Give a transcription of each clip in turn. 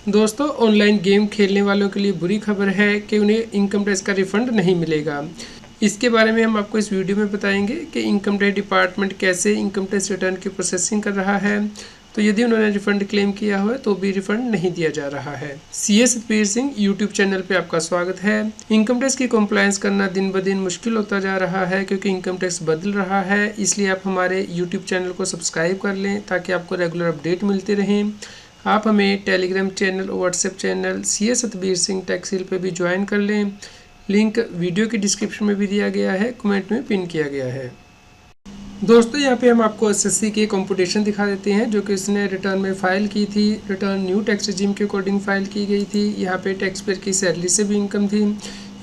दोस्तों, online game खेलने वालों के लिए बुरी खबर है कि उन्हें इनकम टैक्स का रिफंड नहीं मिलेगा। इसके बारे में हम आपको इस वीडियो में बताएंगे कि इनकम टैक्स डिपार्टमेंट कैसे इनकम टैक्स रिटर्न की प्रोसेसिंग कर रहा है। तो यदि उन्होंने रिफंड क्लेम किया हो तो भी रिफंड नहीं दिया जा रहा है। CA Satbir Singh YouTube channel पे आपका स्वागत है। इनकम टैक्स की कंप्लायंस करना दिन ब दिन मुश्किल होता जा रहा है क्योंकि इनकम टैक्स बदल रहा है। इसलिए आप हमारे यूट्यूब चैनल को सब्सक्राइब कर लें ताकि आपको रेगुलर अपडेट मिलते रहें। आप हमें टेलीग्राम चैनल और WhatsApp channel CA Satbir Singh टैक्सिल पे भी ज्वाइन कर लें। लिंक वीडियो की डिस्क्रिप्शन में भी दिया गया है, कमेंट में पिन किया गया है। दोस्तों, यहाँ पे हम आपको एसएससी की कंपटीशन दिखा देते हैं जो कि उसने रिटर्न में फ़ाइल की थी। रिटर्न न्यू टैक्स रिजीम के अकॉर्डिंग फ़ाइल की गई थी। यहाँ पे टैक्स पेयर की सैलरी से भी इनकम थी।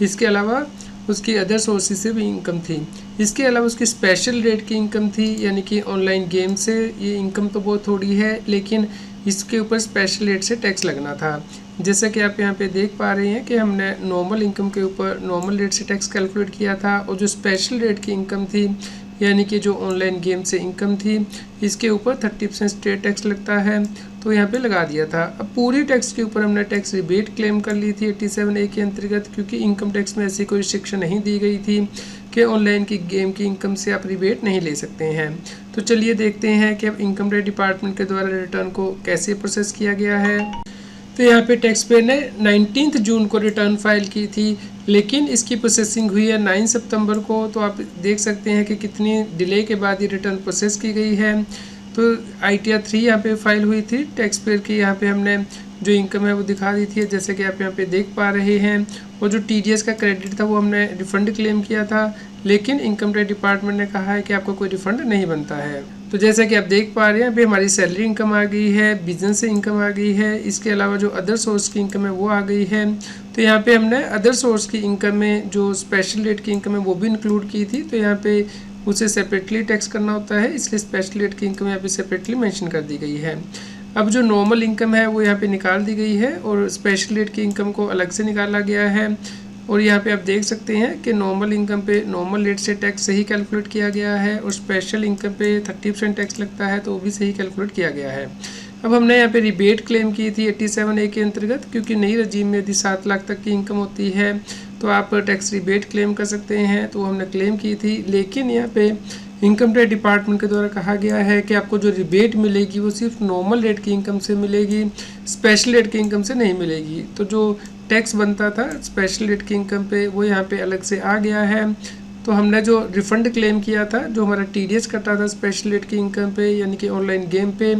इसके अलावा उसकी अदर सोर्सेज से भी इनकम थी। इसके अलावा उसकी स्पेशल रेट की इनकम थी, यानी कि ऑनलाइन गेम से ये इनकम तो बहुत थोड़ी है, लेकिन इसके ऊपर स्पेशल रेट से टैक्स लगना था। जैसा कि आप यहाँ पे देख पा रहे हैं कि हमने नॉर्मल इनकम के ऊपर नॉर्मल रेट से टैक्स कैलकुलेट किया था, और जो स्पेशल रेट की इनकम थी, यानी कि जो ऑनलाइन गेम से इनकम थी, इसके ऊपर 30% स्टेट टैक्स लगता है, तो यहाँ पे लगा दिया था। अब पूरी टैक्स के ऊपर हमने टैक्स रिबेट क्लेम कर ली थी 87A के अंतर्गत, क्योंकि इनकम टैक्स में ऐसी कोई रिस्ट्रिक्शन नहीं दी गई थी कि ऑनलाइन की गेम की इनकम से आप रिबेट नहीं ले सकते हैं। तो चलिए देखते हैं कि अब इनकम टैक्स डिपार्टमेंट के द्वारा रिटर्न को कैसे प्रोसेस किया गया है। तो यहाँ पे टैक्स पेयर ने 19 जून को रिटर्न फाइल की थी, लेकिन इसकी प्रोसेसिंग हुई है 9 सितंबर को। तो आप देख सकते हैं कि कितनी डिले के बाद ये रिटर्न प्रोसेस की गई है। तो ITR 3 यहाँ पे फाइल हुई थी टैक्स पेयर की। यहाँ पे हमने जो इनकम है वो दिखा दी थी, जैसे कि आप यहाँ पे देख पा रहे हैं। और जो TDS का क्रेडिट था वो हमने रिफंड क्लेम किया था, लेकिन इनकम टैक्स डिपार्टमेंट ने कहा है कि आपको कोई रिफंड नहीं बनता है। तो जैसा कि आप देख पा रहे हैं, अभी हमारी सैलरी इनकम आ गई है, बिजनेस से इनकम आ गई है, इसके अलावा जो अदर सोर्स की इनकम है वो आ गई है। तो यहाँ पे हमने अदर सोर्स की इनकम में जो स्पेशल रेट की इनकम है वो भी इंक्लूड की थी। तो यहाँ पे उसे सेपरेटली टैक्स करना होता है, इसलिए स्पेशल रेट की इनकम यहाँ पे सेपरेटली मेंशन कर दी गई है। अब जो नॉर्मल इनकम है वो यहाँ पे निकाल दी गई है, और स्पेशल रेट की इनकम को अलग से निकाला गया है। और यहाँ पे आप देख सकते हैं कि नॉर्मल इनकम पे नॉर्मल रेट से टैक्स सही कैलकुलेट किया गया है, और स्पेशल इनकम पे 30% टैक्स लगता है, तो वो भी सही कैलकुलेट किया गया है। अब हमने यहाँ पे रिबेट क्लेम की थी 87A के अंतर्गत, क्योंकि नई रजीम में यदि 7 लाख तक की इनकम होती है तो आप टैक्स रिबेट क्लेम कर सकते हैं, तो हमने क्लेम की थी। लेकिन यहाँ पे इनकम टैक्स डिपार्टमेंट के द्वारा कहा गया है कि आपको जो रिबेट मिलेगी वो सिर्फ नॉर्मल रेट की इनकम से मिलेगी, स्पेशल रेट की इनकम से नहीं मिलेगी। तो जो टैक्स बनता था स्पेशल रेट की इनकम पे वो यहाँ पे अलग से आ गया है। तो हमने जो रिफंड क्लेम किया था, जो हमारा TDS कटा था स्पेशल रेट की इनकम पे, यानी कि ऑनलाइन गेम पे,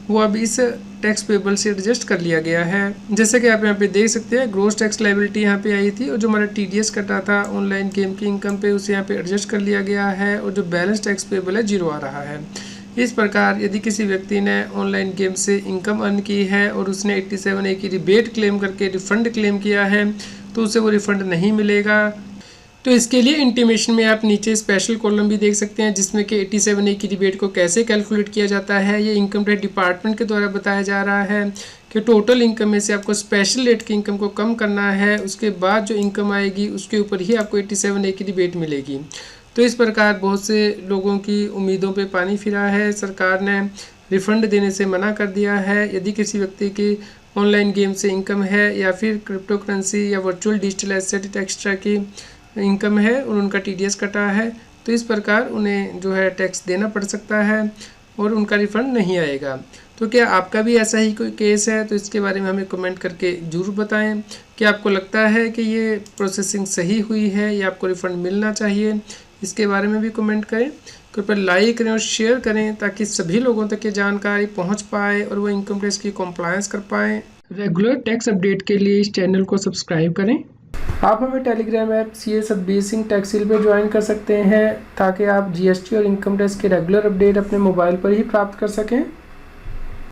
वो अब इस टैक्स पेबल से एडजस्ट कर लिया गया है। जैसे कि आप यहाँ पे देख सकते हैं, ग्रॉस टैक्स लायबिलिटी यहाँ पे आई थी, और जो हमारा TDS कटा था ऑनलाइन गेम की इनकम पे, उसे यहाँ पे एडजस्ट कर लिया गया है, और जो बैलेंस टैक्स पेबल है 0 आ रहा है। इस प्रकार यदि किसी व्यक्ति ने ऑनलाइन गेम से इनकम अर्न की है और उसने 87A की रिबेट क्लेम करके रिफंड क्लेम किया है, तो उसे वो रिफंड नहीं मिलेगा। तो इसके लिए इंटीमेशन में आप नीचे स्पेशल कॉलम भी देख सकते हैं, जिसमें कि 87A की रिबेट को कैसे कैलकुलेट किया जाता है। ये इनकम टैक्स डिपार्टमेंट के द्वारा बताया जा रहा है कि टोटल इनकम में से आपको स्पेशल रेट की इनकम को कम करना है, उसके बाद जो इनकम आएगी उसके ऊपर ही आपको 87A की रिबेट मिलेगी। तो इस प्रकार बहुत से लोगों की उम्मीदों पे पानी फिरा है। सरकार ने रिफ़ंड देने से मना कर दिया है। यदि किसी व्यक्ति की ऑनलाइन गेम से इनकम है, या फिर क्रिप्टो करेंसी या वर्चुअल डिजिटल एसेट एक्स्ट्रा की इनकम है और उनका TDS कटा है, तो इस प्रकार उन्हें जो है टैक्स देना पड़ सकता है और उनका रिफ़ंड नहीं आएगा। तो क्या आपका भी ऐसा ही कोई केस है? तो इसके बारे में हमें कमेंट करके ज़रूर बताएं कि आपको लगता है कि ये प्रोसेसिंग सही हुई है या आपको रिफ़ंड मिलना चाहिए। इसके बारे में भी कमेंट करें। कृपया लाइक करें और शेयर करें ताकि सभी लोगों तक ये जानकारी पहुंच पाए और वो इनकम टैक्स की कंप्लायंस कर पाएँ। रेगुलर टैक्स अपडेट के लिए इस चैनल को सब्सक्राइब करें। आप हमें Telegram app CA Satbir Singh टैक्सिल पे ज्वाइन कर सकते हैं, ताकि आप GST और इनकम टैक्स के रेगुलर अपडेट अपने मोबाइल पर ही प्राप्त कर सकें।